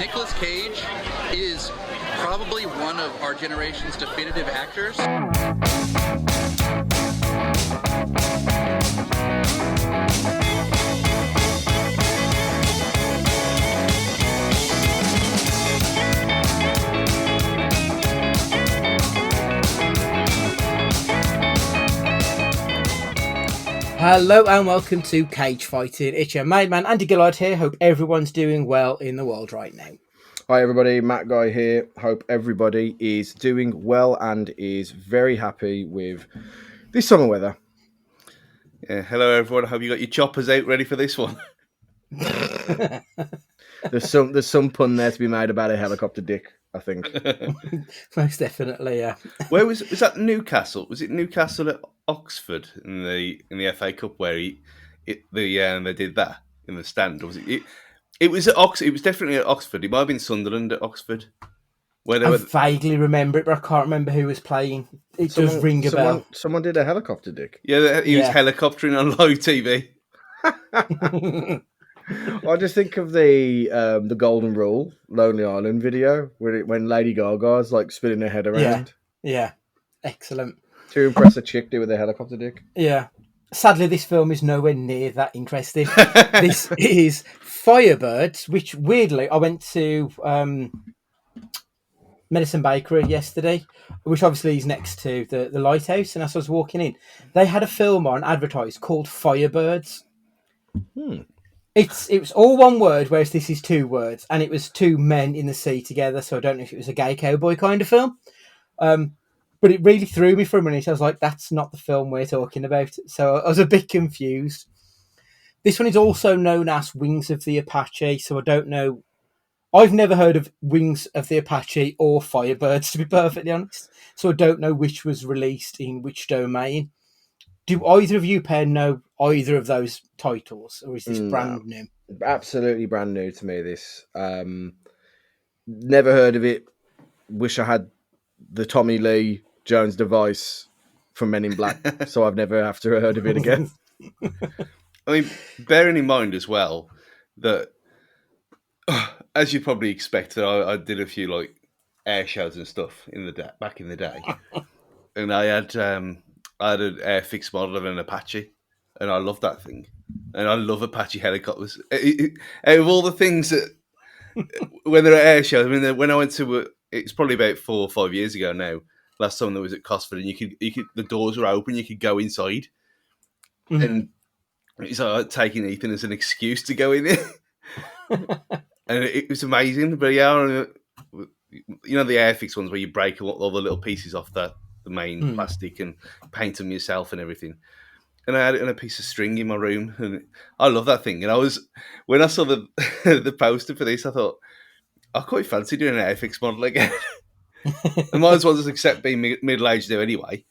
Nicolas Cage is probably one of our generation's definitive actors. Hello and welcome to Cage Fighting. It's your main man Andy Gillard here. Hope everyone's doing well in the world right now. Hi everybody, Matt Guy here. Hope everybody is doing well and is very happy with this summer weather. Yeah, hello everyone. Hope you got your choppers out ready for this one. There's some pun there to be made about a helicopter dick, I think. Most definitely, yeah. Where was that Newcastle? Was it Newcastle at Oxford in the FA Cup where they did that in the stand? Or was it? It was at Oxford. It was definitely at Oxford. It might have been Sunderland at Oxford. I vaguely remember it, but I can't remember who was playing. It does ring a bell. Someone did a helicopter dick. Yeah, he was helicoptering on live TV. I just think of the Golden Rule, Lonely Island video, when Lady Gaga's like spinning her head around. Yeah. Excellent. To impress a chick with a helicopter dick. Yeah. Sadly, this film is nowhere near that interesting. This is Firebirds, which weirdly, I went to Medicine Bakery yesterday, which obviously is next to the lighthouse. And as I was walking in, they had a film on advertised called Firebirds. It was all one word, whereas this is two words, and it was two men in the sea together. So I don't know if it was a gay cowboy kind of film, but it really threw me for a minute. I was like, "That's not the film we're talking about." So I was a bit confused. This one is also known as Wings of the Apache, so I don't know. I've never heard of Wings of the Apache or Firebirds, to be perfectly honest. So I don't know which was released in which domain. Do either of you pair know either of those titles, or is this brand new? Absolutely brand new to me, this. Never heard of it. Wish I had the Tommy Lee Jones device from Men in Black, so I've never have to heard of it again. I mean, bearing in mind as well that, as you probably expected, I did a few like air shows and stuff back in the day, and I had an airfix model of an Apache, and I love that thing, and I love Apache helicopters. Out of all the things that when they're at air shows, I mean, when I went to it's probably about 4 or 5 years ago now. Last time that was at Cosford, and you could the doors were open, you could go inside, and it's like taking Ethan as an excuse to go in there, and it was amazing. But yeah, you know the Airfix ones where you break all the little pieces off the main plastic and paint them yourself and everything. And I had it on a piece of string in my room, and I love that thing. And when I saw the the poster for this, I thought I quite fancy doing an Airfix model again. I might as well just accept being middle-aged there anyway.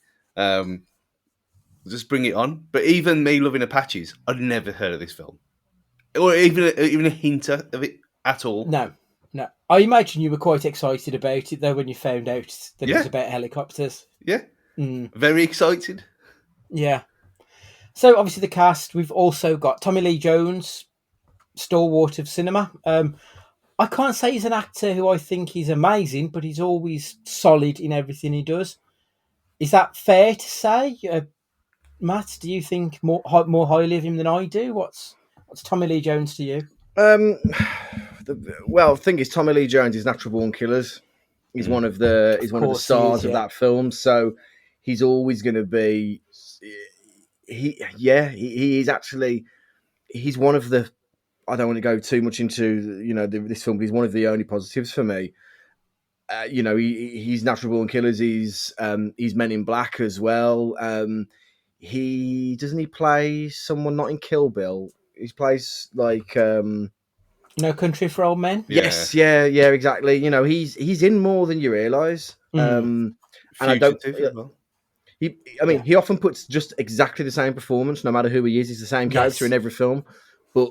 Just bring it on. But even me loving Apaches, I'd never heard of this film, or even a hint of it at all. No. I imagine you were quite excited about it though when you found out that it was about helicopters. Yeah, very excited. Yeah. So obviously the cast, we've also got Tommy Lee Jones, stalwart of cinema. I can't say he's an actor who I think is amazing, but he's always solid in everything he does. Is that fair to say? Matt, do you think more highly of him than I do? What's Tommy Lee Jones to you? The thing is, Tommy Lee Jones is Natural Born Killers. He's one of the stars of that film, so he's always going to be. He is actually. He's one of the. I don't want to go too much into this film, but he's one of the only positives for me. He's Natural Born Killers. He's Men in Black as well. He play someone not in Kill Bill. He plays like No Country for Old Men. Yes, yeah, exactly. He's in more than you realise. And I don't. He often puts just exactly the same performance, no matter who he is. He's the same character in every film, but.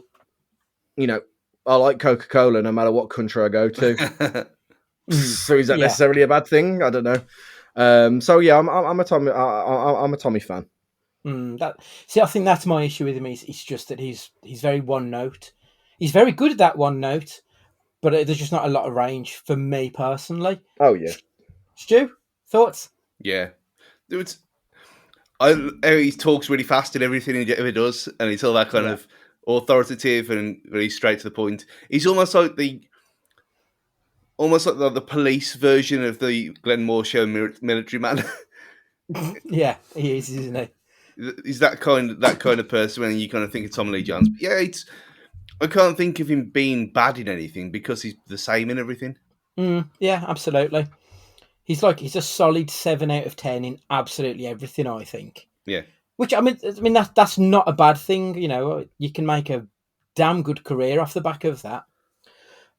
I like Coca-Cola no matter what country I go to. So is that necessarily a bad thing? I don't know. I'm a Tommy fan. I think that's my issue with him. It's just that he's very one note. He's very good at that one note, but there's just not a lot of range for me personally. Oh yeah. Stu, thoughts? Yeah. He talks really fast in everything he ever does, and he's all that kind of authoritative and very straight to the point. He's almost like the police version of the Glenn Moore show Military Man. Yeah, he is, isn't he? He's that kind of person when you kind of think of Tom Lee Jones. But yeah, I can't think of him being bad in anything because he's the same in everything. Yeah, absolutely. He's a solid 7 out of 10 in absolutely everything, I think. Yeah. Which I mean that's not a bad thing. You know, you can make a damn good career off the back of that.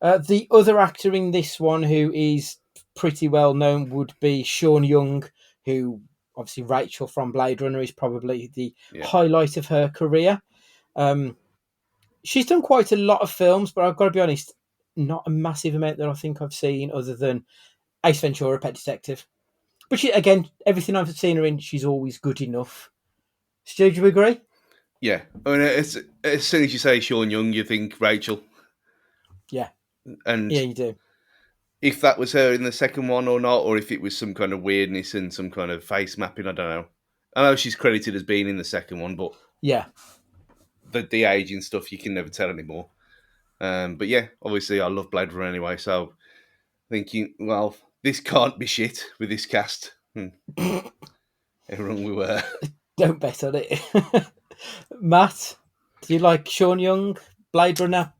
The other actor in this one who is pretty well known would be Sean Young, who obviously Rachel from Blade Runner is probably the highlight of her career. She's done quite a lot of films, but I've got to be honest, not a massive amount that I think I've seen other than Ace Ventura, Pet Detective. But she, again, everything I've seen her in, she's always good enough. Stu, do you agree? Yeah. I mean, as soon as you say Sean Young, you think Rachel. Yeah. And yeah, you do. If that was her in the second one or not, or if it was some kind of weirdness and some kind of face mapping, I don't know. I know she's credited as being in the second one, but yeah, the aging stuff you can never tell anymore. But yeah, obviously I love Blade Runner anyway, so thinking, well, this can't be shit with this cast. How wrong we were. Don't bet on it. Matt, do you like Sean Young, Blade Runner?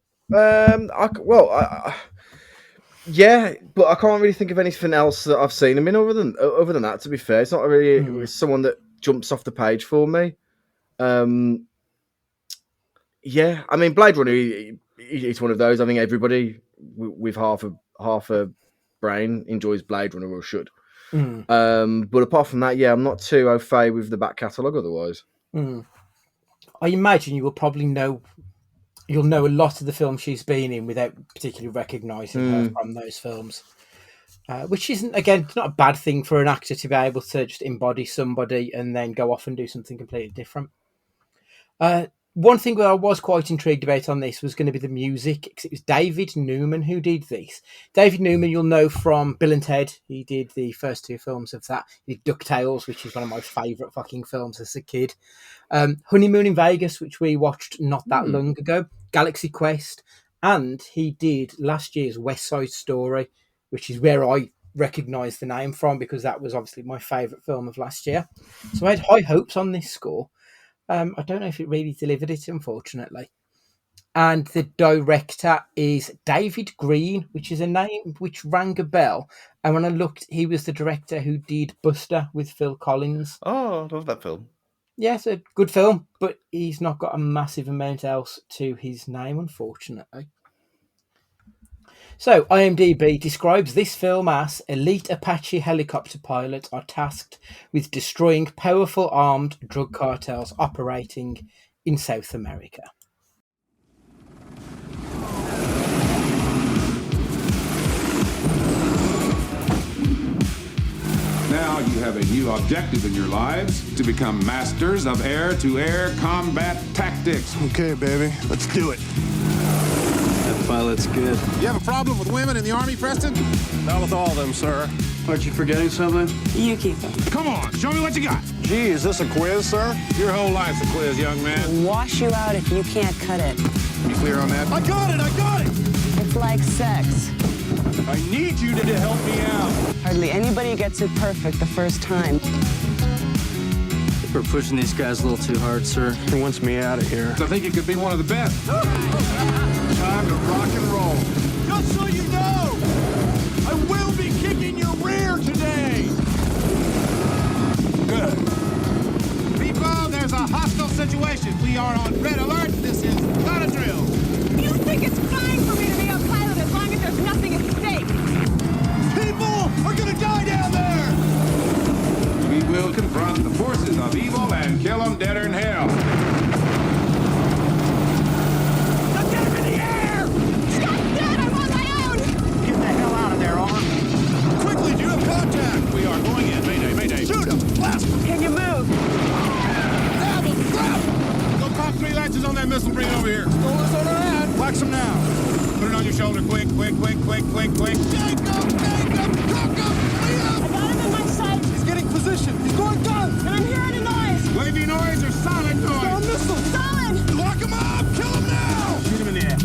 Yeah, but I can't really think of anything else that I've seen him in other than that. To be fair, it's not really someone that jumps off the page for me. Yeah, I mean, Blade Runner, it's one of those. I think everybody with half a brain enjoys Blade Runner or should. But apart from that, yeah, I'm not too au fait with the back catalogue otherwise. I imagine you will probably you'll know a lot of the films she's been in without particularly recognising her from those films. Which isn't, again, not a bad thing for an actor to be able to just embody somebody and then go off and do something completely different. One thing that I was quite intrigued about on this was going to be the music, because it was David Newman who did this. David Newman, you'll know from Bill and Ted. He did the first 2 films of that. He did DuckTales, which is one of my favourite fucking films as a kid. Honeymoon in Vegas, which we watched not that long ago. Galaxy Quest. And he did last year's West Side Story, which is where I recognised the name from, because that was obviously my favourite film of last year. So I had high hopes on this score. I don't know if it really delivered it, unfortunately. And the director is David Green, which is a name which rang a bell. And when I looked, he was the director who did Buster with Phil Collins. Oh, I love that film. Yeah, it's a good film, but he's not got a massive amount else to his name, unfortunately. So, IMDb describes this film as elite Apache helicopter pilots are tasked with destroying powerful armed drug cartels operating in South America. Now you have a new objective in your lives, to become masters of air-to-air combat tactics. Okay, baby, let's do it. That pilot's good. You have a problem with women in the Army, Preston? Not with all of them, sir. Aren't you forgetting something? You keep it. Come on, show me what you got. Gee, is this a quiz, sir? Your whole life's a quiz, young man. Wash you out if you can't cut it. You clear on that? I got it! It's like sex. I need you to help me out. Hardly anybody gets it perfect the first time. We're pushing these guys a little too hard, sir. He wants me out of here. I think you could be one of the best. Time to rock and roll. Just so you know, I will be kicking your rear today. Good. People, there's a hostile situation. We are on red alert. This is not a drill. You think it's fine for me to be a pilot as long as there's nothing at stake? People are gonna die down there. We will confront the forces of evil and kill them dead or in hell. Now get him in the air! Stop that! I'm on my own! Get the hell out of there, Arm. Quickly, do you have contact? We are going in. Mayday. Shoot him! Blast him! Can you move? Grab him! Go pop 3 lances on that missile, bring it over here. Rollers on our head. Wax him now. Put it on your shoulder, quick. quick. Shake him, cook him, clean him. I got him in my sight. He's getting position. He's going guns. And I'm hearing a noise. Wavy noise or solid Got a noise? missile. Solid. Lock him up. Kill him now. Shoot him in the air.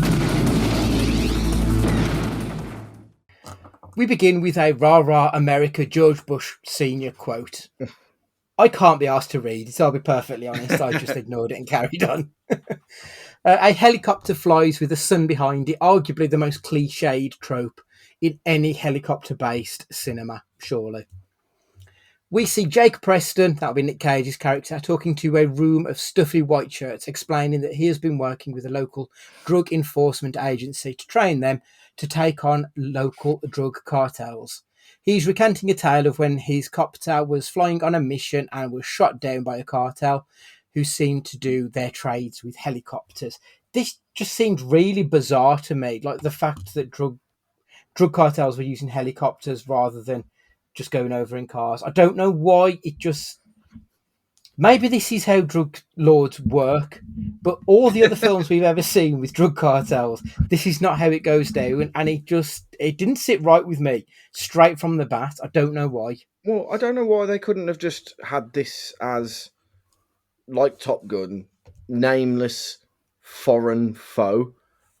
We begin with a rah rah America George Bush Sr. quote. I can't be asked to read it, I'll be perfectly honest. I just ignored it and carried on. A helicopter flies with the sun behind it, arguably the most cliched trope in any helicopter-based cinema, surely. We see Jake Preston, that'll be Nick Cage's character, talking to a room of stuffy white shirts, explaining that he has been working with a local drug enforcement agency to train them to take on local drug cartels. He's recanting a tale of when his copter was flying on a mission and was shot down by a cartel who seemed to do their trades with helicopters. This just seemed really bizarre to me, like the fact that drug cartels were using helicopters rather than just going over in cars. I don't know why. Maybe this is how drug lords work, but all the other films we've ever seen with drug cartels, this is not how it goes down, and it didn't sit right with me straight from the bat. I don't know why. Well, I don't know why they couldn't have just had this as, like Top Gun, nameless foreign foe,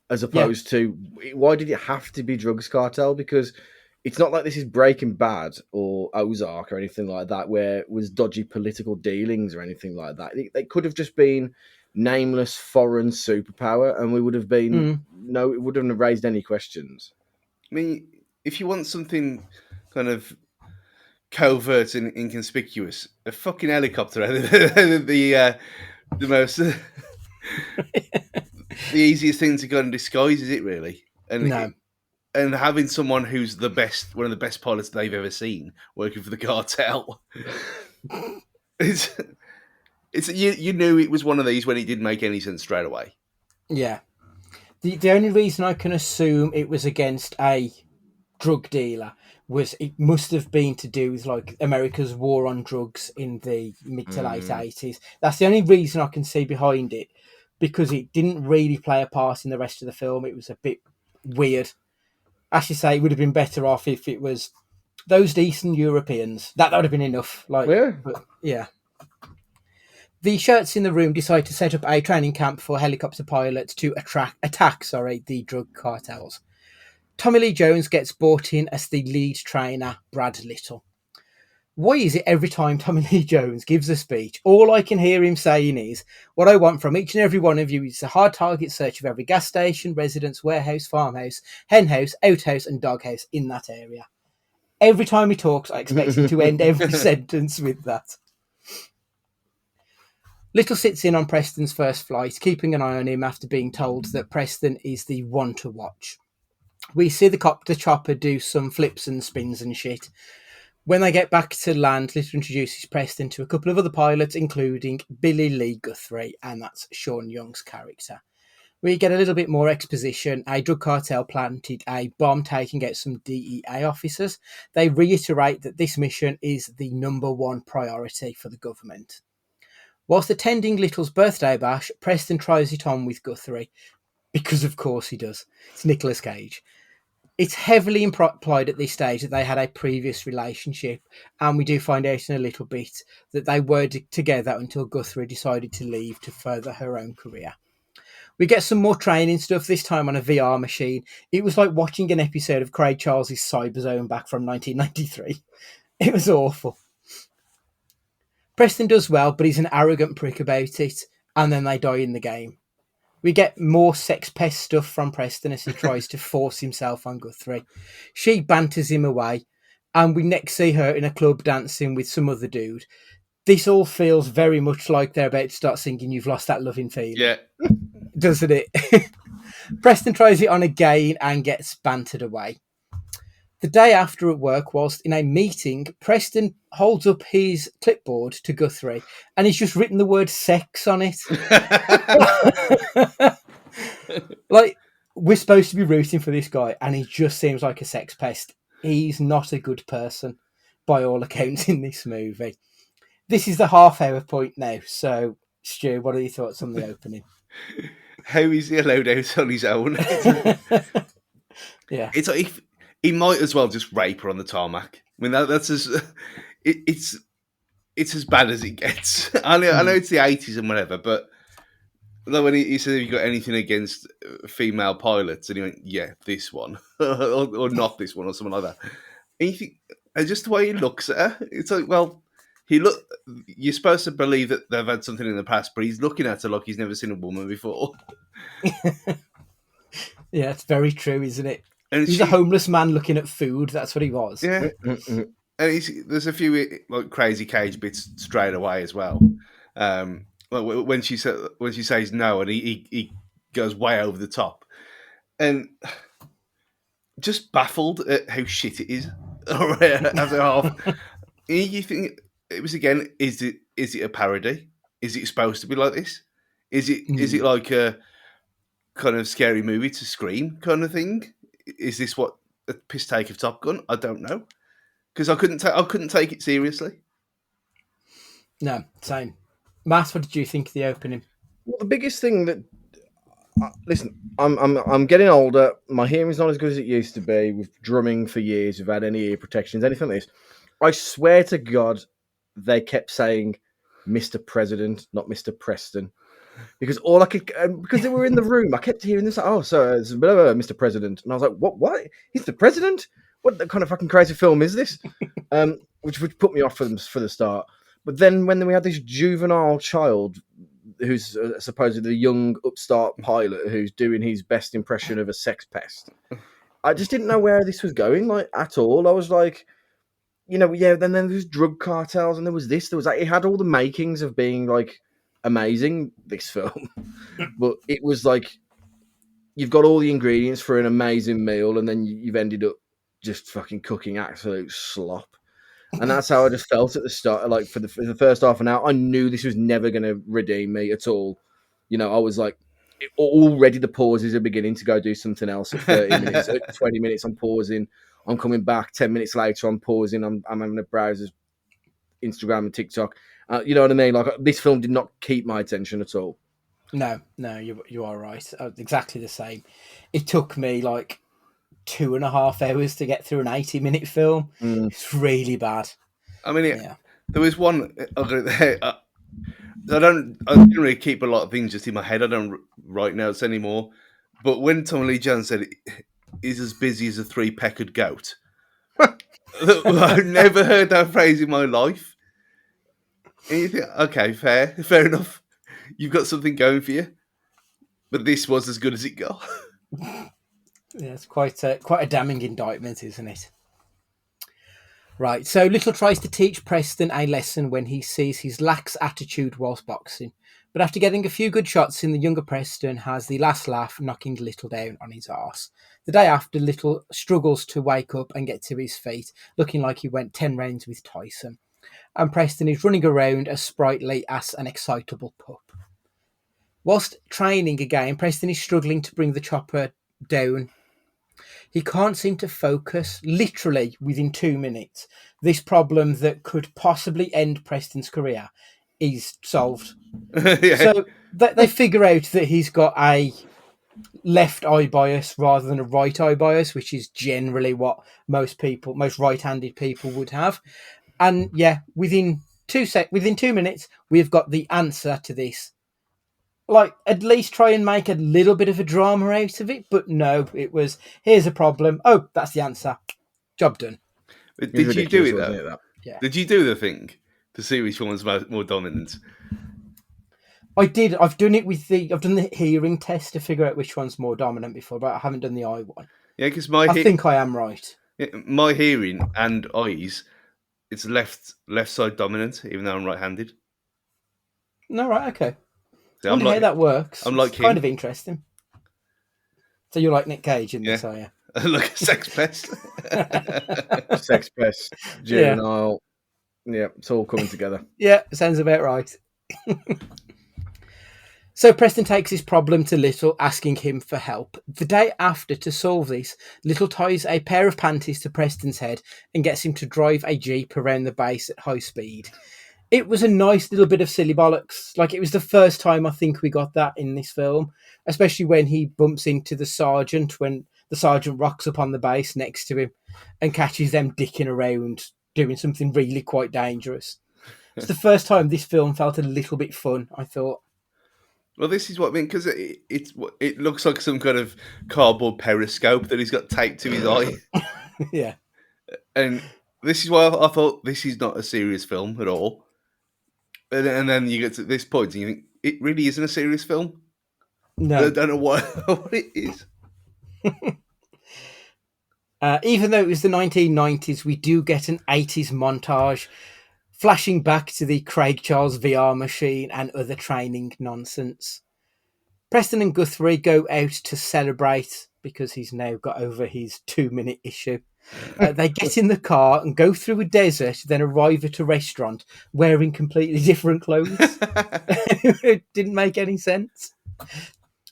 as opposed to, why did it have to be drugs cartel? Because it's not like this is Breaking Bad or Ozark or anything like that, where it was dodgy political dealings or anything like that. They could have just been nameless foreign superpower, and we would have been it wouldn't have raised any questions. I mean, if you want something kind of covert and inconspicuous, a fucking helicopter, the most the easiest thing to go and disguise, is it really? And having someone who's one of the best pilots they've ever seen working for the cartel, it's you knew it was one of these when it didn't make any sense straight away. Yeah. The only reason I can assume it was against a drug dealer was it must have been to do with like America's war on drugs in the mid to late 80s. That's the only reason I can see behind it, because it didn't really play a part in the rest of the film. It was a bit weird. As you say, it would have been better off if it was those Eastern Europeans. That would have been enough. Yeah. The shirts in the room decide to set up a training camp for helicopter pilots to attack the drug cartels. Tommy Lee Jones gets brought in as the lead trainer, Brad Little. Why is it every time Tommy Lee Jones gives a speech, all I can hear him saying is, what I want from each and every one of you is a hard target search of every gas station, residence, warehouse, farmhouse, henhouse, outhouse and doghouse in that area. Every time he talks, I expect him to end every sentence with that. Little sits in on Preston's first flight, keeping an eye on him after being told that Preston is the one to watch. We see the chopper do some flips and spins and shit. When they get back to land, Little introduces Preston to a couple of other pilots, including Billy Lee Guthrie, and that's Sean Young's character. We get a little bit more exposition. A drug cartel planted a bomb taking out some DEA officers. They reiterate that this mission is the number one priority for the government. Whilst attending Little's birthday bash, Preston tries it on with Guthrie, because of course he does. It's Nicolas Cage. It's heavily implied at this stage that they had a previous relationship, and we do find out in a little bit that they were together until Guthrie decided to leave to further her own career. We get some more training stuff, this time on a VR machine. It was like watching an episode of Craig Charles' Cyberzone back from 1993. It was awful. Preston does well, but he's an arrogant prick about it, and then they die in the game. We get more sex pest stuff from Preston as he tries to force himself on Guthrie. She banters him away, and we next see her in a club dancing with some other dude. This all feels very much like they're about to start singing You've Lost That Loving Feeling. Yeah. Doesn't it? Preston tries it on again and gets bantered away. The day after at work, whilst in a meeting, Preston holds up his clipboard to Guthrie and he's just written the word sex on it. Like, we're supposed to be rooting for this guy and he just seems like a sex pest. He's not a good person by all accounts in this movie. This is the half-hour point now. So, Stu, what are your thoughts on the opening? How is he allowed out on his own? Yeah. It's like he might as well just rape her on the tarmac. I mean, that's as it's as bad as it gets. I know it's the 80s and whatever, but when he said, "Have you got anything against female pilots?" and he went, "Yeah, this one, or not this one, or something like that." And you think, and just the way he looks at her, it's like, well, you're supposed to believe that they've had something in the past, but he's looking at her like he's never seen a woman before. Yeah, it's very true, isn't it? And he's a homeless man looking at food. That's what he was. Yeah. And there's a few like crazy cage bits straight away as well. When she says no, and he goes way over the top, and just baffled at how shit it is as a half. You think it was again? Is it a parody? Is it supposed to be like this? Is it like a kind of scary movie to Scream kind of thing? Is this what a piss take of Top Gun? I don't know, because I couldn't take it seriously. No, same. Matt, what did you think of the opening? Well, the biggest thing that listen, I'm getting older. My hearing's not as good as it used to be. With drumming for years, without any ear protections, anything like this. I swear to God, they kept saying Mr. President, not Mr. Preston. Because all I could, because they were in the room, I kept hearing this. Like, oh, so it's blah, blah, Mr. President, and I was like, what? He's the president? What kind of fucking crazy film is this? Which put me off for the start. But then when we had this juvenile child who's supposedly the young upstart pilot who's doing his best impression of a sex pest, I just didn't know where this was going, like at all. I was like, then there was drug cartels, and there was this. There was like, it had all the makings of being like amazing, this film, but it was like you've got all the ingredients for an amazing meal, and then you've ended up just fucking cooking absolute slop. And that's how I just felt at the start. Like for the first half an hour, I knew this was never going to redeem me at all. I was like, already the pauses are beginning to go do something else. At 30 minutes, at 20 minutes, I'm pausing. I'm coming back. 10 minutes later, I'm pausing. I'm having a browse Instagram and TikTok. You know what I mean? Like, this film did not keep my attention at all. No, you are right. Exactly the same. It took me like 2.5 hours to get through an 80-minute film. It's really bad. I mean, there was one. I didn't really keep a lot of things just in my head. I don't write notes anymore. But when Tommy Lee Jones said he's as busy as a 3-peckered goat, I've never heard that phrase in my life. And you think, okay, fair enough. You've got something going for you, but this was as good as it got. Yeah, it's quite a damning indictment, isn't it? Right, so Little tries to teach Preston a lesson when he sees his lax attitude whilst boxing. But after getting a few good shots in, the younger Preston has the last laugh, knocking Little down on his arse. The day after, Little struggles to wake up and get to his feet, looking like he went 10 rounds with Tyson. And Preston is running around as sprightly as an excitable pup. Whilst training again, Preston is struggling to bring the chopper down. He can't seem to focus. Literally within 2 minutes, this problem that could possibly end Preston's career is solved. Yeah. So they figure out that he's got a left eye bias rather than a right eye bias, which is generally what most right-handed people would have. And yeah, within 2 minutes, we've got the answer to this. Like, at least try and make a little bit of a drama out of it, but no, it was, here's a problem. Oh, that's the answer. Job done. Did you do it though? That? Yeah. Did you do the thing to see which one was more dominant? I did. I've done the hearing test to figure out which one's more dominant before, but I haven't done the eye one. Yeah, because I think I am right. My hearing and eyes, it's left side dominant, even though I'm right-handed. No, right, okay. So I wonder how that works. I'm like it's kind of interesting. So you're like Nick Cage in this, are you? Like a sex pest. Sex pest, juvenile. Yeah, it's all coming together. Yeah, sounds about right. So Preston takes his problem to Little, asking him for help. The day after, to solve this, Little ties a pair of panties to Preston's head and gets him to drive a Jeep around the base at high speed. It was a nice little bit of silly bollocks. Like, it was the first time I think we got that in this film, especially when he bumps into the sergeant when the sergeant rocks up on the base next to him and catches them dicking around doing something really quite dangerous. It's the first time this film felt a little bit fun, I thought. Well, this is what I mean, because it looks like some kind of cardboard periscope that he's got taped to his eye. Yeah. And this is why I thought this is not a serious film at all. And then you get to this point and you think, it really isn't a serious film? No. I don't know what it is. Even though it was the 1990s, we do get an 80s montage flashing back to the Craig Charles VR machine and other training nonsense. Preston and Guthrie go out to celebrate because he's now got over his 2-minute issue. They get in the car and go through a desert, then arrive at a restaurant wearing completely different clothes. It didn't make any sense.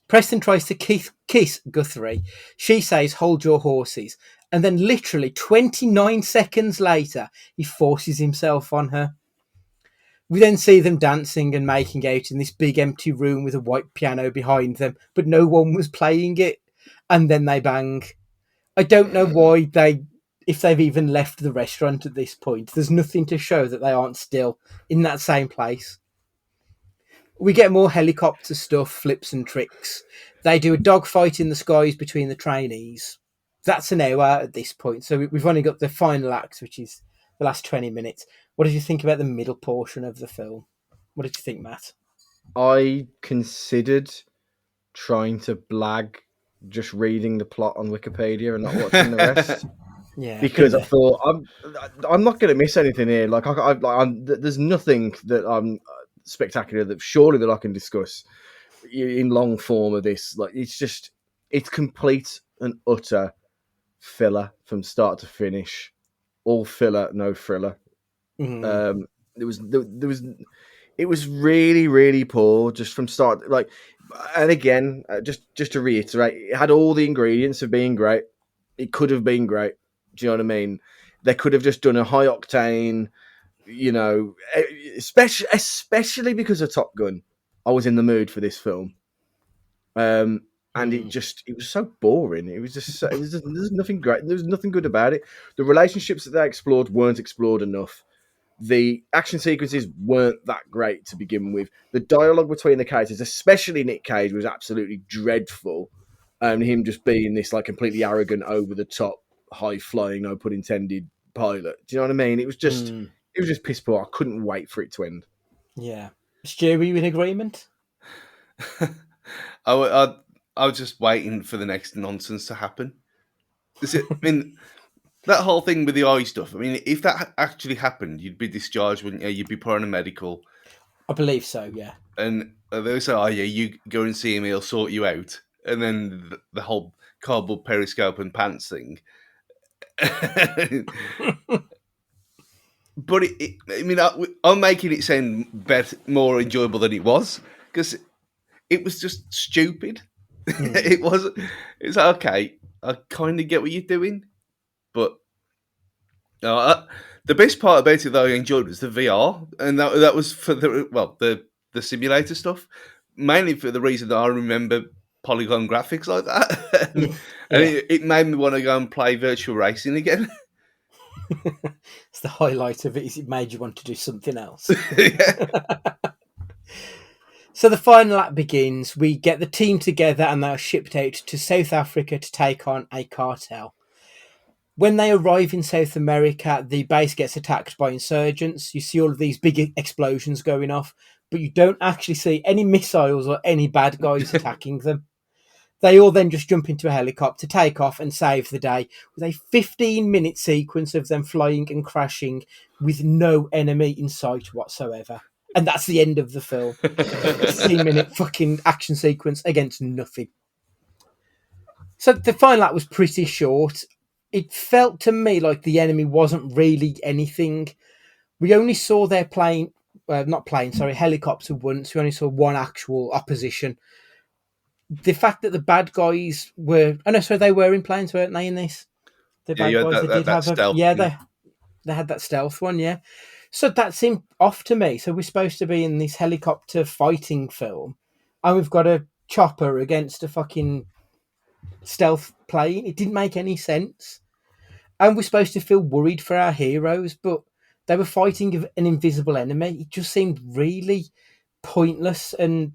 Preston tries to kiss Guthrie. She says, "Hold your horses." And then literally 29 seconds later, he forces himself on her. We then see them dancing and making out in this big empty room with a white piano behind them, but no one was playing it. And then they bang. I don't know why if they've even left the restaurant at this point. There's nothing to show that they aren't still in that same place. We get more helicopter stuff, flips and tricks. They do a dogfight in the skies between the trainees. That's an hour at this point. So we've only got the final act, which is the last 20 minutes. What did you think about the middle portion of the film? What did you think, Matt? I considered trying to blag just reading the plot on Wikipedia and not watching the rest. Yeah, because I thought I'm not going to miss anything here. Like there's nothing that I'm spectacular that I can discuss in long form of this. Like it's complete and utter filler from start to finish. All filler, no thriller. Mm-hmm. It was really, really poor just from start. Like, and again, just to reiterate, it had all the ingredients of being great. It could have been great. Do you know what I mean? They could have just done a high octane, especially because of Top Gun. I was in the mood for this film, and it was so boring. It was just there's nothing great. There was nothing good about it. The relationships that they explored weren't explored enough. The action sequences weren't that great to begin with. The dialogue between the characters, especially Nick Cage, was absolutely dreadful. And him just being this like completely arrogant, over the top, high flying, no pun intended, pilot. Do you know what I mean? It was just piss poor. I couldn't wait for it to end. Yeah, Stu, were you in agreement? I was just waiting for the next nonsense to happen. That whole thing with the eye stuff, I mean, if that actually happened, you'd be discharged, wouldn't you? You'd be put on a medical. I believe so, yeah. And they would say, "Oh, yeah, you go and see him, he'll sort you out." And then the whole cardboard periscope and pants thing. But I'm making it sound better, more enjoyable than it was, because it was just stupid. It's like, okay, I kind of get what you're doing. But the best part about it that I enjoyed was the VR, and that was for the simulator stuff, mainly for the reason that I remember polygon graphics like that, and it made me want to go and play virtual racing again. It's the highlight of it. Is it made you want to do something else? So the final act begins. We get the team together, and they are shipped out to South Africa to take on a cartel. When they arrive in South America, the base gets attacked by insurgents. You see all of these big explosions going off, but you don't actually see any missiles or any bad guys attacking them. They all then just jump into a helicopter, take off and save the day with a 15-minute sequence of them flying and crashing with no enemy in sight whatsoever. And that's the end of the film. 15-minute fucking action sequence against nothing. So the final act was pretty short. It felt to me like the enemy wasn't really anything. We only saw their helicopter once. We only saw one actual opposition. The fact that the bad guys were... Oh, no, so they were in planes, weren't they, in this? The bad guys, they had that stealth one, yeah. So that seemed off to me. So we're supposed to be in this helicopter fighting film, and we've got a chopper against a fucking stealth plane. It didn't make any sense. And we're supposed to feel worried for our heroes, but they were fighting an invisible enemy. It just seemed really pointless, and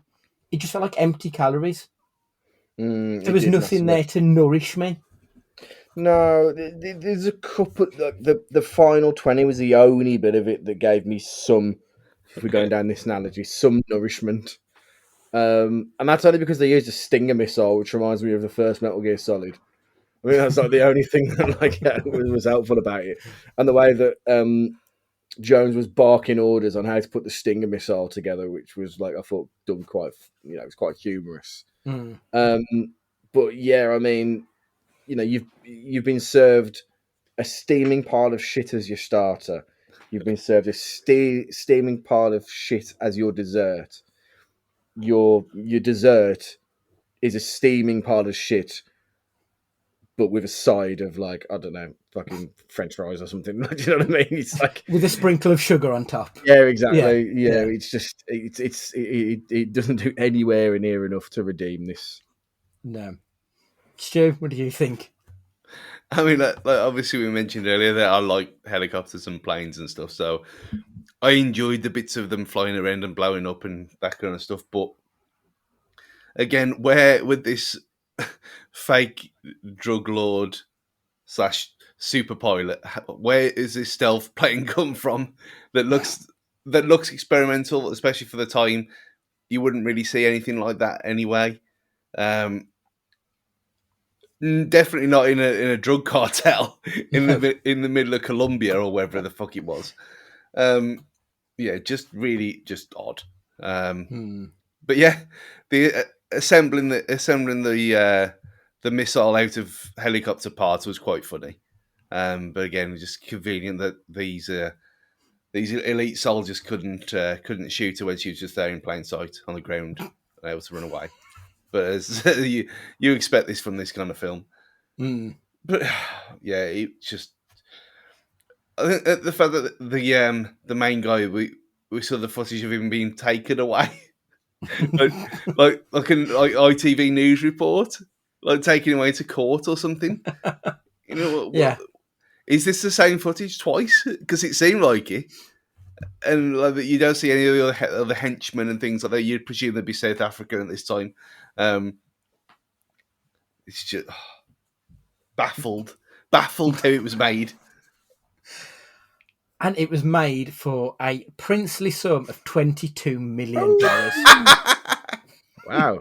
it just felt like empty calories. There was nothing there to nourish me. No, there's a couple. The final 20 was the only bit of it that gave me some. If we're going down this analogy, some nourishment. And that's only because they used a Stinger missile, which reminds me of the first Metal Gear Solid. I mean, that's like the only thing that was helpful about it, and the way that Jones was barking orders on how to put the Stinger missile together, which was like I thought done quite, it was quite humorous. But yeah, I mean, you've been served a steaming pile of shit as your starter. You've been served a steaming pile of shit as your dessert. Your dessert is a steaming pile of shit, but with a side of like, I don't know, fucking French fries or something. Do you know what I mean? It's like with a sprinkle of sugar on top. Yeah, exactly. Yeah. It's just it doesn't do anywhere near enough to redeem this. No. Stu, what do you think? I mean, like obviously we mentioned earlier that I like helicopters and planes and stuff, so I enjoyed the bits of them flying around and blowing up and that kind of stuff. But again, where with this fake drug lord / super pilot, where is this stealth plane come from that looks experimental, especially for the time? You wouldn't really see anything like that anyway. Definitely not in a drug cartel in the middle of Colombia or wherever the fuck it was. Yeah, just odd. But yeah, the assembling the missile out of helicopter parts was quite funny. But again, it was just convenient that these elite soldiers couldn't shoot her when she was just there in plain sight on the ground and able to run away. But as you expect this from this kind of film. But yeah, it just, I think the fact that the main guy, we saw the footage of him being taken away, like an ITV news report, like taking him away to court or something. You know, what, is this the same footage twice? Because it seemed like it. And like you don't see any of the other henchmen and things like that. You'd presume they'd be South African at this time. It's just baffled how it was made. And it was made for a princely sum of $22 million. Wow.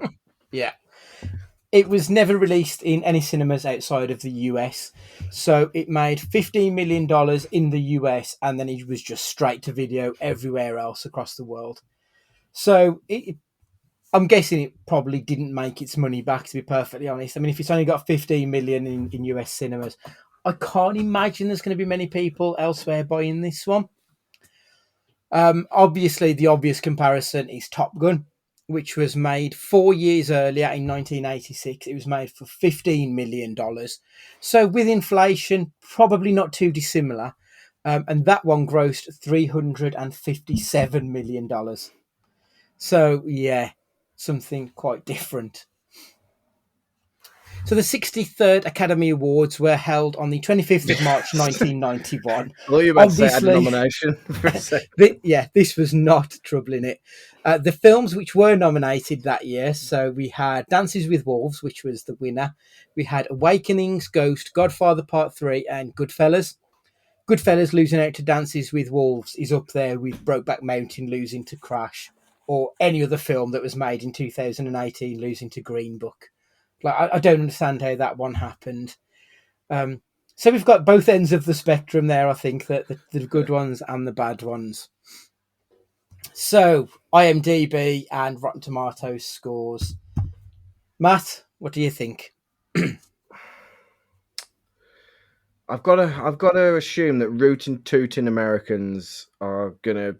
Yeah. It was never released in any cinemas outside of the US. So it made $15 million in the US, and then it was just straight to video everywhere else across the world. So I'm guessing it probably didn't make its money back, to be perfectly honest. I mean, if it's only got 15 million in US cinemas, I can't imagine there's going to be many people elsewhere buying this one. Obviously, the obvious comparison is Top Gun, which was made 4 years earlier in 1986. It was made for $15 million. So with inflation, probably not too dissimilar. And that one grossed $357 million. So, yeah, something quite different. So the 63rd Academy Awards were held on the 25th of March, 1991. Well, you about to say I had a nomination for a second. This was not troubling it. The films which were nominated that year, so we had Dances with Wolves, which was the winner. We had Awakenings, Ghost, Godfather Part 3, and Goodfellas. Goodfellas losing out to Dances with Wolves is up there with Brokeback Mountain losing to Crash, or any other film that was made in 2018 losing to Green Book. Like, I don't understand how that one happened. So we've got both ends of the spectrum there, I think, that the good ones and the bad ones. So, IMDb and Rotten Tomatoes scores. Matt, what do you think? I've got to assume that rootin' tootin' Americans are gonna,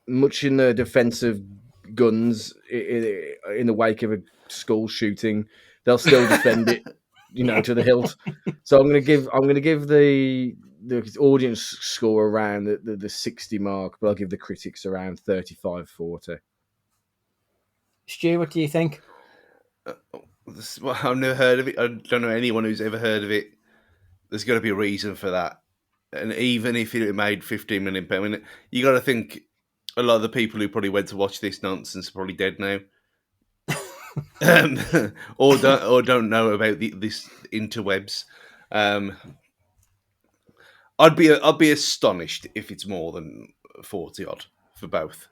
much in the defense of guns in the wake of a school shooting, they'll still defend it, to the hilt. So I'm gonna give the audience score around the 60 mark, but I'll give the critics around 35-40. Stu, what do you think? Well, I've never heard of it. I don't know anyone who's ever heard of it. There's got to be a reason for that. And even if it made 15 million pounds, I mean, you got to think a lot of the people who probably went to watch this nonsense are probably dead now, or don't know about this interwebs. I'd be astonished if it's more than 40 odd for both.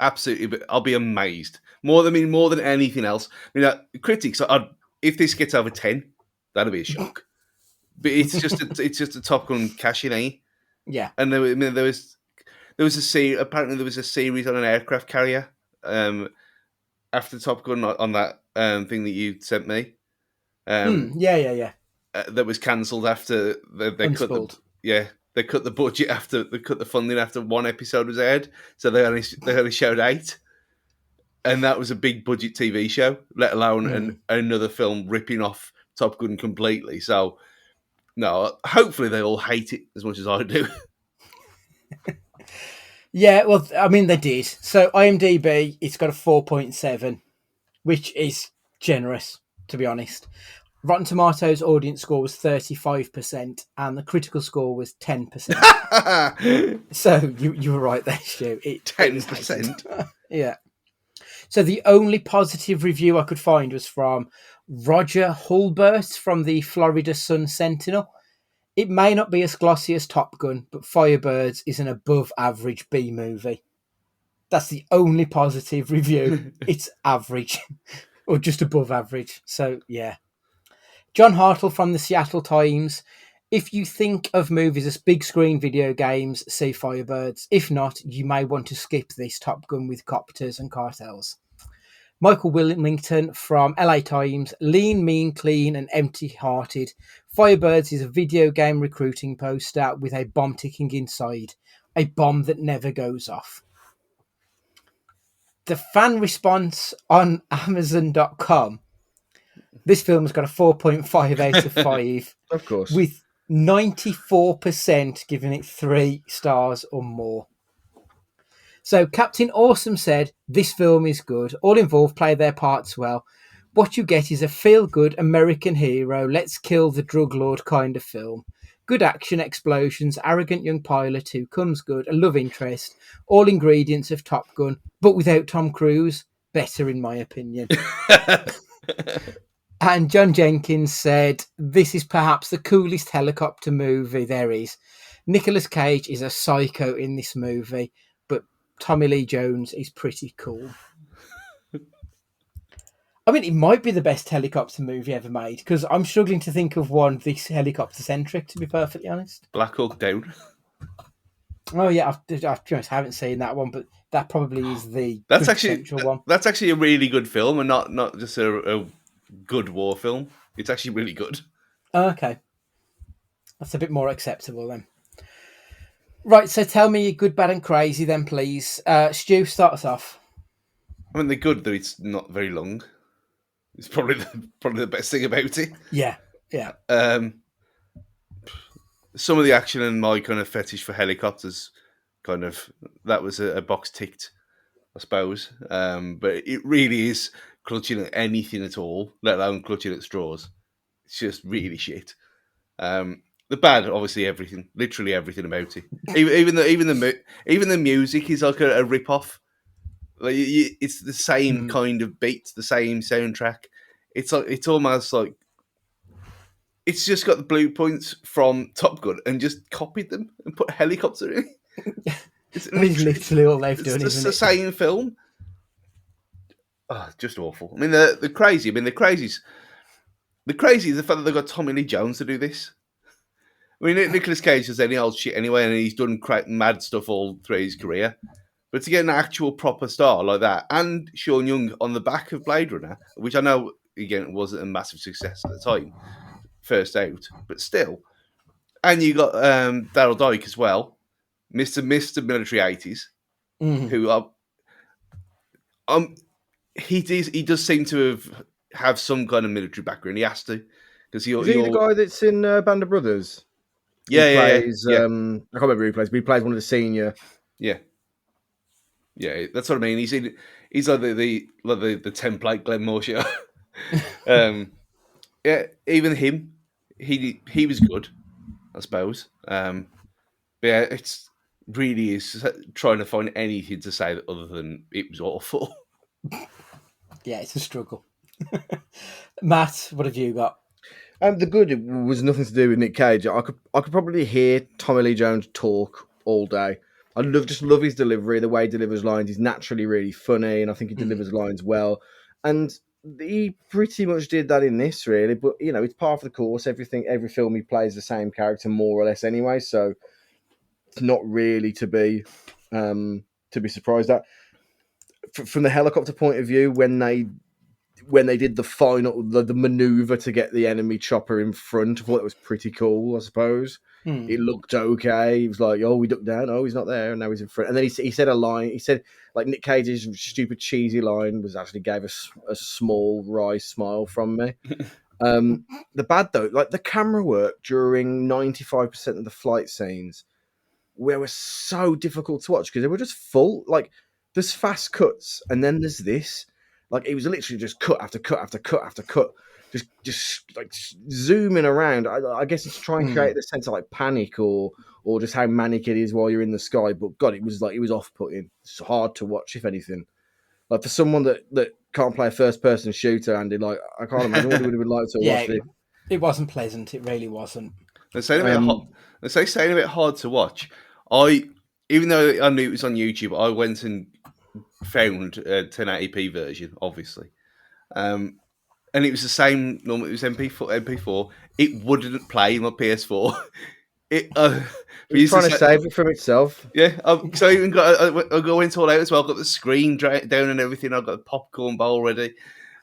Absolutely, but I'll be amazed. More than anything else. I mean, critics. If this gets over 10, that'll be a shock. But it's just a Top Gun cash-in, eh? Yeah. And there was a series. Apparently, there was a series on an aircraft carrier after Top Gun on that thing that you sent me. Yeah. That was cancelled after they cut the budget after they cut the funding after one episode was aired, so they only showed 8, and that was a big budget TV show, let alone another film ripping off Top Gun completely. So no, hopefully they all hate it as much as I do. Yeah, well, I mean they did. So IMDb, it's got a 4.7, which is generous, to be honest. Rotten Tomatoes audience score was 35%, and the critical score was 10%. So you were right there, Stu. 10%. Yeah. So the only positive review I could find was from Roger Hulbert from the Florida Sun Sentinel. It may not be as glossy as Top Gun, but Firebirds is an above-average B movie. That's the only positive review. It's average, or just above average. So, yeah. John Hartle from the Seattle Times. If you think of movies as big screen video games, see Firebirds. If not, you may want to skip this Top Gun with copters and cartels. Michael Wilmington from LA Times. Lean, mean, clean, and empty-hearted. Firebirds is a video game recruiting poster with a bomb ticking inside. A bomb that never goes off. The fan response on Amazon.com. This film's got a 4.5 out of 5. Of course. With 94% giving it 3 stars or more. So Captain Awesome said, this film is good. All involved play their parts well. What you get is a feel-good American hero, let's kill the drug lord kind of film. Good action, explosions, arrogant young pilot who comes good, a love interest, all ingredients of Top Gun, but without Tom Cruise. Better in my opinion. And John Jenkins said, this is perhaps the coolest helicopter movie there is. Nicolas Cage is a psycho in this movie, but Tommy Lee Jones is pretty cool. I mean, it might be the best helicopter movie ever made, because I'm struggling to think of one this helicopter-centric, to be perfectly honest. Black Hawk Down. Oh, yeah, I haven't seen that one, but that probably is the central one. That's actually a really good film, and not just a good war film. It's actually really good. Okay. That's a bit more acceptable then. Right, so tell me good, bad and crazy then, please. Stu, start us off. I mean, they're good, though it's not very long. It's probably the best thing about it. Yeah. Some of the action and my kind of fetish for helicopters, that was a box ticked, I suppose. But it really is clutching at anything at all, let alone clutching at straws. It's just really shit. The bad, obviously, everything, literally everything about it. Even the music is like a rip off. Like it's the same kind of beats, the same soundtrack. It's almost like it's just got the blue points from Top Gun and just copied them and put a helicopter in. It's literally all they've done. It's the same film. Oh, just awful. I mean, the crazy. I mean, the crazy is the fact that they got Tommy Lee Jones to do this. I mean, Nicolas Cage does any old shit anyway, and he's done mad stuff all through his career. But to get an actual proper star like that, and Sean Young on the back of Blade Runner, which I know, again, wasn't a massive success at the time, first out, but still. And you got Daryl Dike as well, Mr. Military 80s, who are... he does seem to have some kind of military background. He has to. Is he the guy that's in Band of Brothers? Yeah. I can't remember who he plays, but he plays one of the senior... Yeah, that's what I mean. He's like the template Glenn Moore show. Yeah, even him, he was good, I suppose. But yeah, it's really is trying to find anything to say other than it was awful. Yeah, it's a struggle. Matt, what have you got? The good was nothing to do with Nick Cage. I could probably hear Tommy Lee Jones talk all day. I just love his delivery, the way he delivers lines. He's naturally really funny, and I think he delivers lines well. And he pretty much did that in this, really. But you know, it's part of the course. Every film he plays the same character more or less anyway. So it's not really to be surprised at. From the helicopter point of view, when they did the final the maneuver to get the enemy chopper in front, I thought it was pretty cool. I suppose it looked okay. He was like, "Oh, we ducked down. Oh, he's not there, and now he's in front." And then he said a line. He said like Nick Cage's stupid cheesy line was actually gave us a small wry smile from me. The bad though, like the camera work during 95% of the flight scenes, where were so difficult to watch because they were just full. Like there's fast cuts, and then there's this. Like it was literally just cut after cut after cut after cut, just like zooming around. I guess it's to try and create this sense of like panic or just how manic it is while you're in the sky. But God, it was off-putting. It's hard to watch, if anything. Like for someone that can't play a first-person shooter, Andy, like I can't imagine what it would have been like to watch it. It wasn't pleasant. It really wasn't. Let's say saying a bit hard to watch. Even though I knew it was on YouTube, I went and found a 1080p version, obviously, and it was the same. Normally, it was MP4. It wouldn't play on my PS4. It's trying to save it from itself. Yeah, so I even got. I go into all out as well. I've got the screen down and everything. I've got the popcorn bowl ready,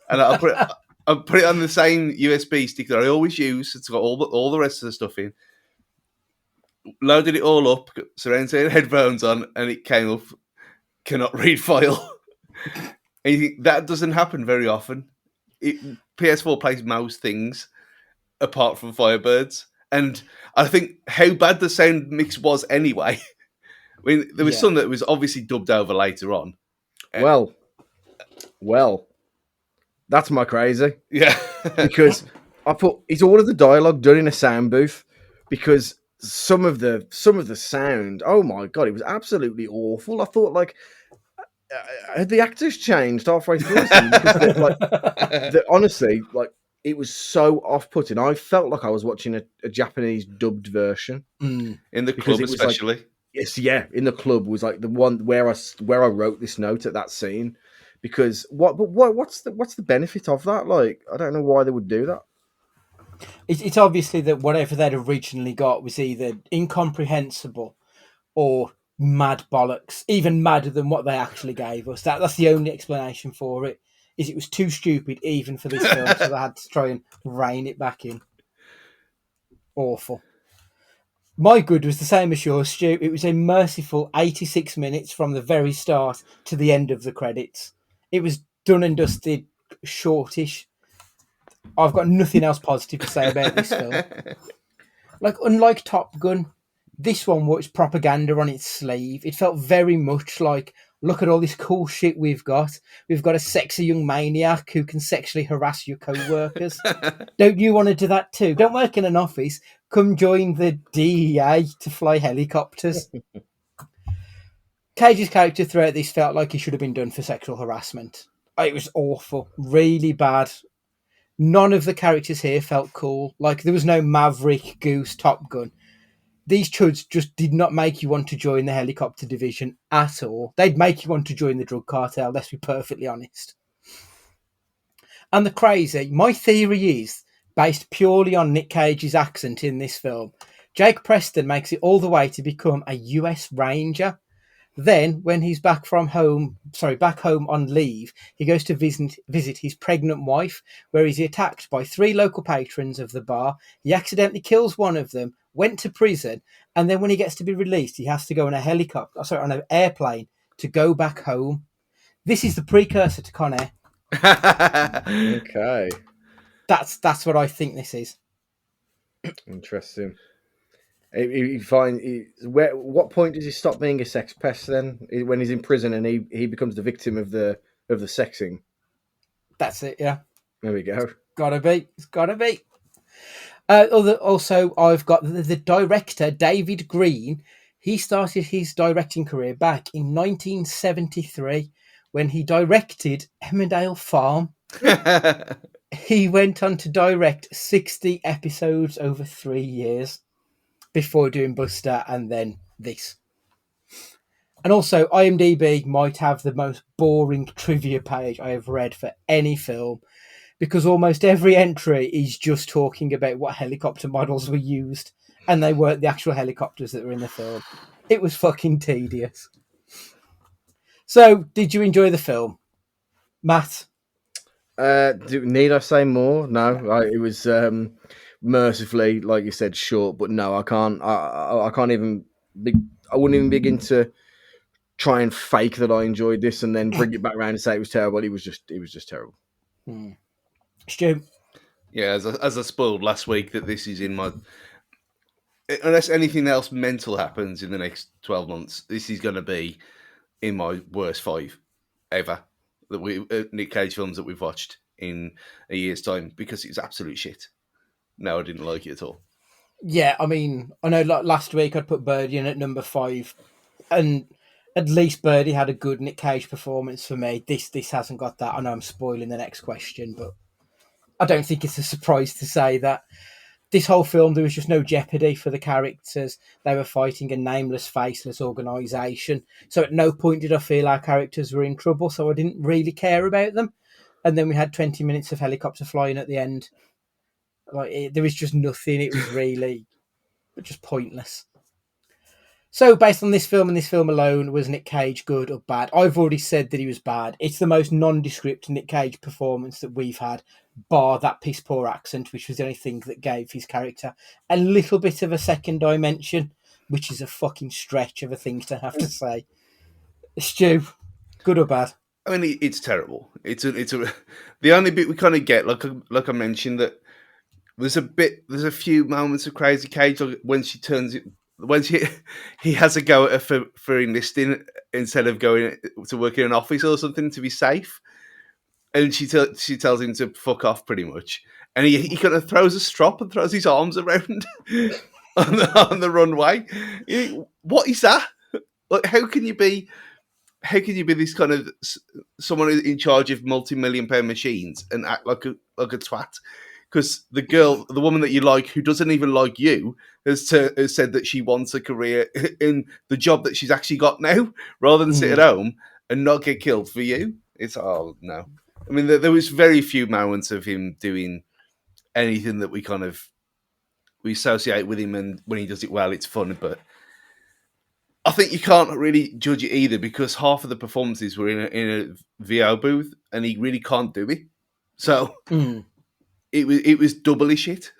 and I put it on the same USB stick that I always use. It's got all the rest of the stuff in. Loaded it all up, surround sound headphones on, and it came up. Cannot read file. And you think that doesn't happen very often. PS4 plays most things apart from Firebirds, and I think how bad the sound mix was anyway. I mean, there was some that was obviously dubbed over later on. Well, that's my crazy. Yeah, because it's all of the dialogue done in a sound booth because. Some of the sound, oh my God, it was absolutely awful. I thought like had the actors changed halfway through because honestly, like it was so off-putting. I felt like I was watching a Japanese dubbed version in the club, especially. Like, yes, yeah, in the club was like the one where I wrote this note at that scene because what's the benefit of that? Like I don't know why they would do that. It's obviously that whatever they'd originally got was either incomprehensible or mad bollocks, even madder than what they actually gave us. That's the only explanation for it. Is it was too stupid even for this film, so they had to try and rein it back in. Awful. My good was the same as yours, Stu. It was a merciful 86 minutes from the very start to the end of the credits. It was done and dusted, shortish. I've got nothing else positive to say about this film. Like, unlike Top Gun, this one was propaganda on its sleeve. It felt very much like, look at all this cool shit we've got. We've got a sexy young maniac who can sexually harass your co-workers. Don't you want to do that too? Don't work in an office. Come join the DEA to fly helicopters. Cage's character throughout this felt like he should have been done for sexual harassment. It was awful. Really bad. None of the characters here felt cool. Like, there was no Maverick, Goose, Top Gun. These chuds just did not make you want to join the helicopter division at all. They'd make you want to join the drug cartel, let's be perfectly honest. And the crazy, my theory is, based purely on Nick Cage's accent in this film, Jake Preston makes it all the way to become a US Ranger. Then, when he's back home on leave, he goes to visit his pregnant wife, where he's attacked by 3 local patrons of the bar. He accidentally kills one of them, went to prison, and then when he gets to be released, he has to go on on an airplane to go back home. This is the precursor to Con Air. Okay. That's what I think this is. Interesting. What point does he stop being a sex pest then? When he's in prison and he becomes the victim of the sexing. That's it, yeah. There we go. Gotta be. It's gotta be. Also, I've got the director, David Green. He started his directing career back in 1973 when he directed Emmerdale Farm. He went on to direct 60 episodes over 3 years before doing Buster and then this. And also, IMDb might have the most boring trivia page I have read for any film, because almost every entry is just talking about what helicopter models were used, and they weren't the actual helicopters that were in the film. It was fucking tedious. So, did you enjoy the film, Matt? Need I say more? No, it was mercifully, like you said, short. But no, I can't. I can't even. I wouldn't even begin to try and fake that I enjoyed this, and then bring it back around and say it was terrible. It was just terrible. Stu? Yeah, as I spoiled last week, that this is in my. Unless anything else mental happens in the next 12 months, this is going to be in my worst 5 ever that Nick Cage films that we've watched in a year's time, because it's absolute shit. No, I didn't like it at all. Yeah, I mean, I know last week I'd put Birdy in at number 5, and at least Birdy had a good Nick Cage performance for me. This hasn't got that. I know I'm spoiling the next question, but I don't think it's a surprise to say that this whole film, there was just no jeopardy for the characters. They were fighting a nameless, faceless organisation. So at no point did I feel our characters were in trouble, so I didn't really care about them. And then we had 20 minutes of helicopter flying at the end. There was just nothing. It was really just pointless. So based on this film and this film alone, was Nick Cage good or bad? I've already said that he was bad. It's the most nondescript Nick Cage performance that we've had, bar that piss poor accent, which was the only thing that gave his character a little bit of a second dimension, which is a fucking stretch of a thing to have to say. Stu, good or bad? I mean, it's terrible. It's the only bit we kind of get, like I mentioned, that there's a few moments of Crazy Cage, like when he has a go at her for enlisting instead of going to work in an office or something to be safe, and she tells him to fuck off pretty much, and he kind of throws a strop and throws his arms around on the runway. What is that? Like, how can you be this kind of someone in charge of multi-million-pound machines and act like a twat? Because the woman that you like, who doesn't even like you, has said that she wants a career in the job that she's actually got now, rather than sit at home and not get killed for you. It's no. I mean, there was very few moments of him doing anything that we associate with him, and when he does it well, it's fun. But I think you can't really judge it either, because half of the performances were in a VO booth, and he really can't do it. So. It was doubly shit.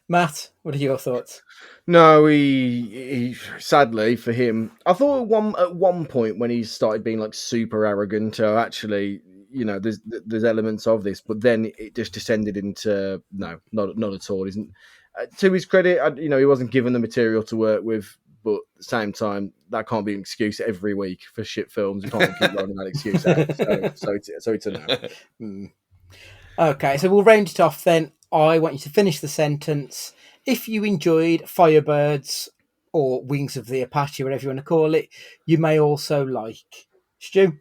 Matt, what are your thoughts? No, he sadly for him, I thought at one point when he started being like super arrogant, actually, there's elements of this, but then it just descended into no, not at all. Isn't to his credit, he wasn't given the material to work with, but at the same time, that can't be an excuse every week for shit films. You can't keep running that excuse out. So it's a no. Okay, so we'll round it off then. I want you to finish the sentence. If you enjoyed Firebirds or Wings of the Apache, whatever you want to call it, you may also like. Stu?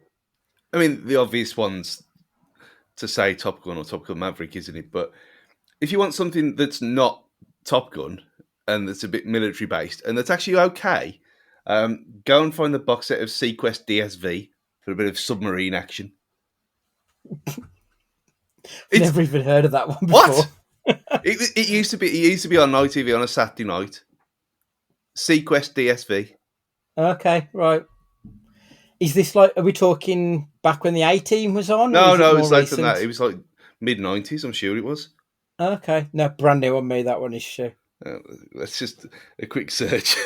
I mean, the obvious ones to say Top Gun or Top Gun Maverick, isn't it? But if you want something that's not Top Gun and that's a bit military based and that's actually okay, go and find the box set of Sequest DSV for a bit of submarine action. Never even heard of that one before. What? it used to be on Night TV on a Saturday night. Sequest DSV. Okay, right. Is this are we talking back when the A-Team was on? No, it's later than that. It was like mid-90s, I'm sure it was. Okay. No, brand new on me, that one is sure. That's just a quick search.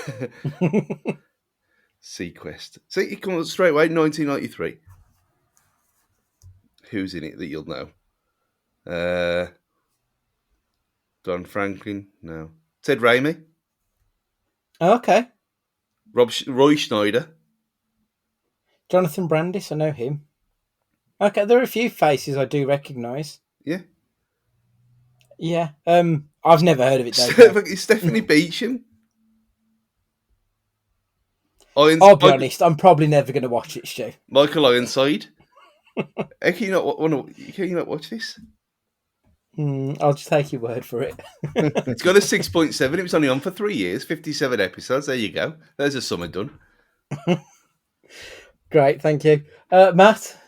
Sequest. See, it comes straight away, 1993. Who's in it that you'll know? Don Franklin? No. Ted Raimi? Okay. Roy Schneider? Jonathan Brandis, I know him. Okay, there are a few faces I do recognise. Yeah. Yeah. I've never heard of it though. It's Stephanie Beecham. I'll be honest, I'm probably never going to watch it, Stu. Michael Ironside. How can you not watch this? I'll just take your word for it. It's got a 6.7. It was only on for 3 years, 57 episodes. There you go. There's a summer done. Great, thank you. Matt?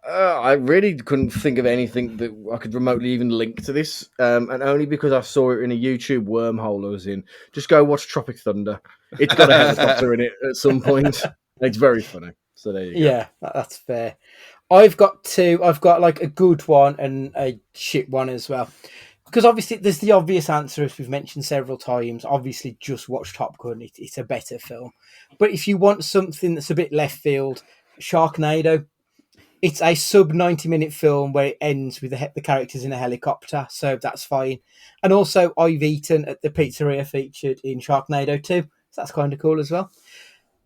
I really couldn't think of anything that I could remotely even link to this, and only because I saw it in a YouTube wormhole I was in. Just go watch Tropic Thunder. It's got a helicopter in it at some point. It's very funny. So there you go. Yeah, that's fair. I've got two. I've got like a good one and a shit one as well. Because obviously there's the obvious answer, as we've mentioned several times. Obviously, just watch Top Gun. It's a better film. But if you want something that's a bit left field, Sharknado. It's a sub 90-minute film where it ends with the characters in a helicopter, so that's fine. And also, I've eaten at the pizzeria featured in Sharknado 2, so that's kind of cool as well.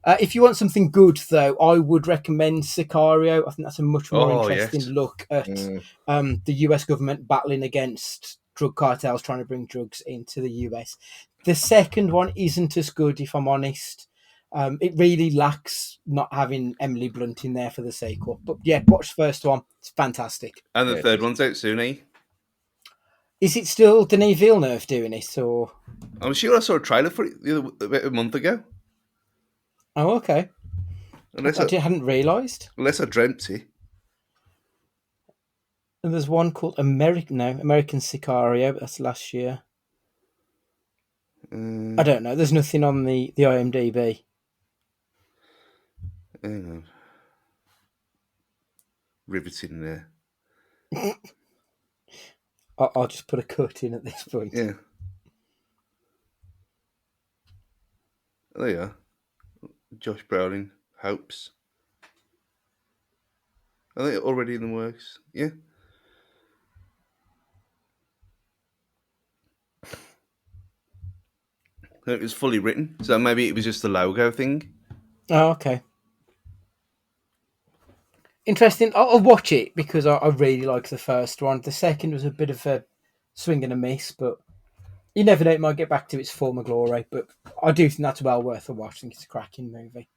If you want something good, though, I would recommend Sicario. I think that's a much more interesting look at the US government battling against drug cartels trying to bring drugs into the US. The second one isn't as good, if I'm honest. It really lacks not having Emily Blunt in there for the sequel. But yeah, watch the first one. It's fantastic. And the third one's out soon, eh? Is it still Denis Villeneuve doing it? Or I'm sure I saw a trailer for it about a month ago. Oh, okay. I hadn't realised. Unless I dreamt it. And there's one called American Sicario, but that's last year. I don't know. There's nothing on the IMDb. Hang on. Riveting there. I'll just put a cut in at this point. Yeah. There you are. Josh Brolin, hopes. Are they already in the works? Yeah. It was fully written, so maybe it was just the logo thing. Oh, okay. Interesting. I'll watch it because I really like the first one. The second was a bit of a swing and a miss, but you never know. It might get back to its former glory, but I do think that's well worth a watch. I think it's a cracking movie.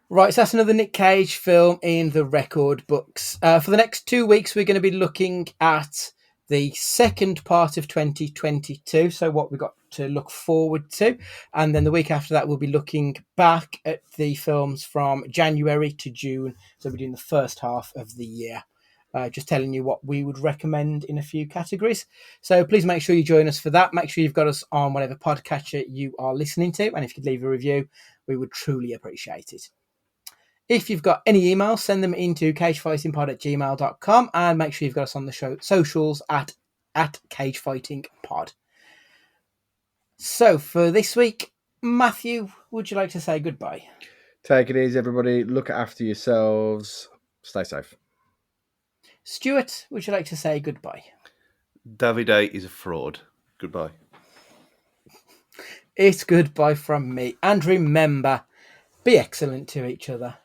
Right, so that's another Nick Cage film in the record books. For the next 2 weeks, we're going to be looking at the second part of 2022, so what we've got to look forward to. And then the week after that, we'll be looking back at the films from January to June. So we're doing the first half of the year. Just telling you what we would recommend in a few categories. So please make sure you join us for that. Make sure you've got us on whatever podcatcher you are listening to. And if you could leave a review, we would truly appreciate it. If you've got any emails, send them into cagefightingpod@gmail.com and make sure you've got us on the show socials at cagefightingpod. So for this week, Matthew, would you like to say goodbye? Take it easy, everybody. Look after yourselves. Stay safe. Stuart, would you like to say goodbye? Davide is a fraud. Goodbye. It's goodbye from me. And remember, be excellent to each other.